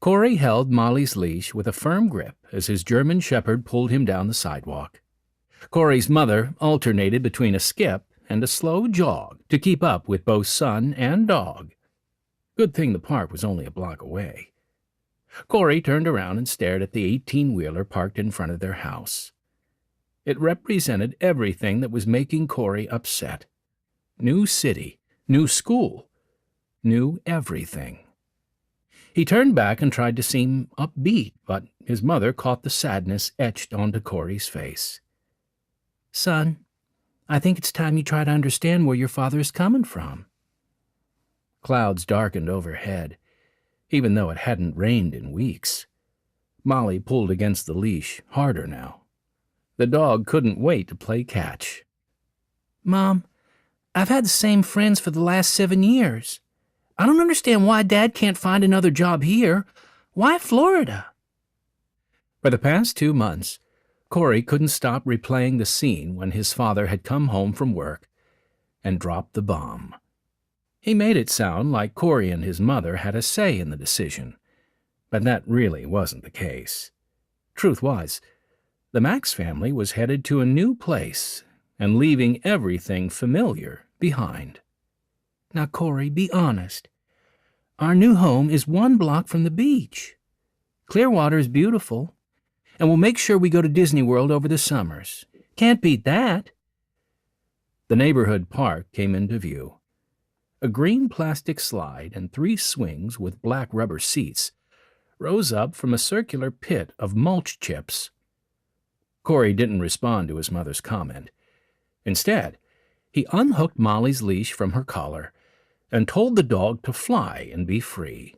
Corey held Molly's leash with a firm grip as his German shepherd pulled him down the sidewalk. Corey's mother alternated between a skip and a slow jog to keep up with both son and dog. Good thing the park was only a block away. Corey turned around and stared at the 18-wheeler parked in front of their house. It represented everything that was making Corey upset. New city, new school, new everything. He turned back and tried to seem upbeat, but his mother caught the sadness etched onto Corey's face. "Son, I think it's time you try to understand where your father is coming from." Clouds darkened overhead, even though it hadn't rained in weeks. Molly pulled against the leash, harder now. The dog couldn't wait to play catch. "Mom, I've had the same friends for the last 7 years. I don't understand why Dad can't find another job here. Why Florida?" For the past 2 months, Corey couldn't stop replaying the scene when his father had come home from work and dropped the bomb. He made it sound like Corey and his mother had a say in the decision, but that really wasn't the case. Truth was, the Max family was headed to a new place and leaving everything familiar behind. "Now, Corey, be honest. Our new home is 1 block from the beach. Clearwater is beautiful, and we'll make sure we go to Disney World over the summers. Can't beat that." The neighborhood park came into view. A green plastic slide and 3 swings with black rubber seats rose up from a circular pit of mulch chips. Corey didn't respond to his mother's comment. Instead, he unhooked Molly's leash from her collar and told the dog to fly and be free.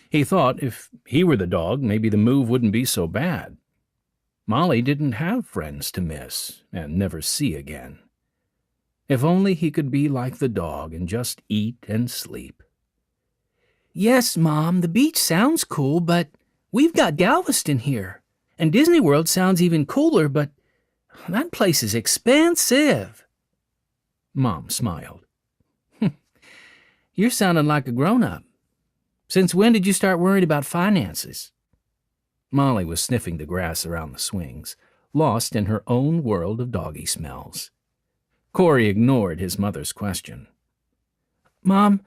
He thought if he were the dog, maybe the move wouldn't be so bad. Molly didn't have friends to miss and never see again. If only he could be like the dog and just eat and sleep. "Yes, Mom, the beach sounds cool, but we've got Galveston here. And Disney World sounds even cooler, but that place is expensive." Mom smiled. "You're sounding like a grown-up. Since when did you start worrying about finances?" Molly was sniffing the grass around the swings, lost in her own world of doggy smells. Corey ignored his mother's question. "Mom,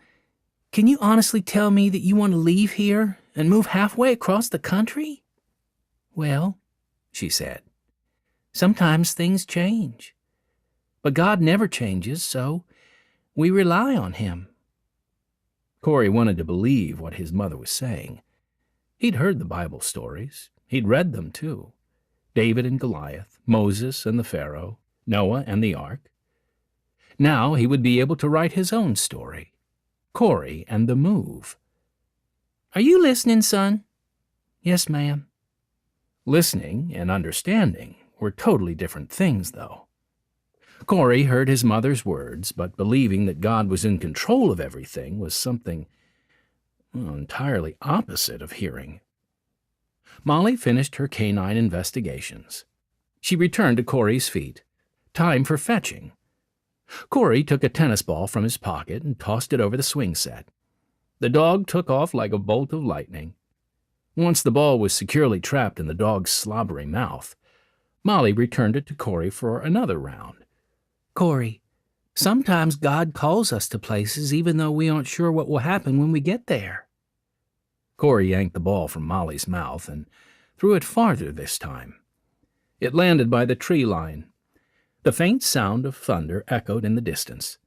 can you honestly tell me that you want to leave here and move halfway across the country?" "Well," she said, "sometimes things change. But God never changes, so we rely on Him." Corey wanted to believe what his mother was saying. He'd heard the Bible stories. He'd read them, too. David and Goliath, Moses and the Pharaoh, Noah and the Ark. Now he would be able to write his own story. Corey and the Move. "Are you listening, son?" "Yes, ma'am." Listening and understanding were totally different things, though. Corey heard his mother's words, but believing that God was in control of everything was something entirely opposite of hearing. Molly finished her canine investigations. She returned to Corey's feet. Time for fetching. Corey took a tennis ball from his pocket and tossed it over the swing set. The dog took off like a bolt of lightning. Once the ball was securely trapped in the dog's slobbery mouth, Molly returned it to Corey for another round. "Corey, sometimes God calls us to places even though we aren't sure what will happen when we get there." Corey yanked the ball from Molly's mouth and threw it farther this time. It landed by the tree line. The faint sound of thunder echoed in the distance.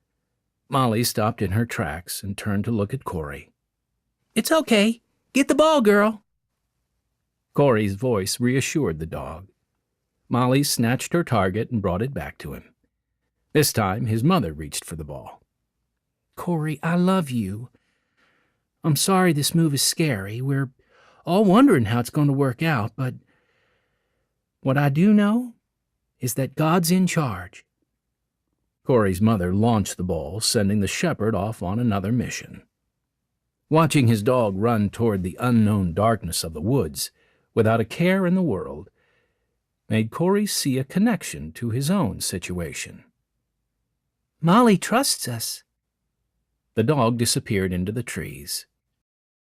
Molly stopped in her tracks and turned to look at Corey. "It's okay. Get the ball, girl." Corey's voice reassured the dog. Molly snatched her target and brought it back to him. This time, his mother reached for the ball. "Corey, I love you. I'm sorry this move is scary. We're all wondering how it's going to work out, but what I do know is that God's in charge." Corey's mother launched the ball, sending the shepherd off on another mission. Watching his dog run toward the unknown darkness of the woods without a care in the world made Corey see a connection to his own situation. "Molly trusts us." The dog disappeared into the trees.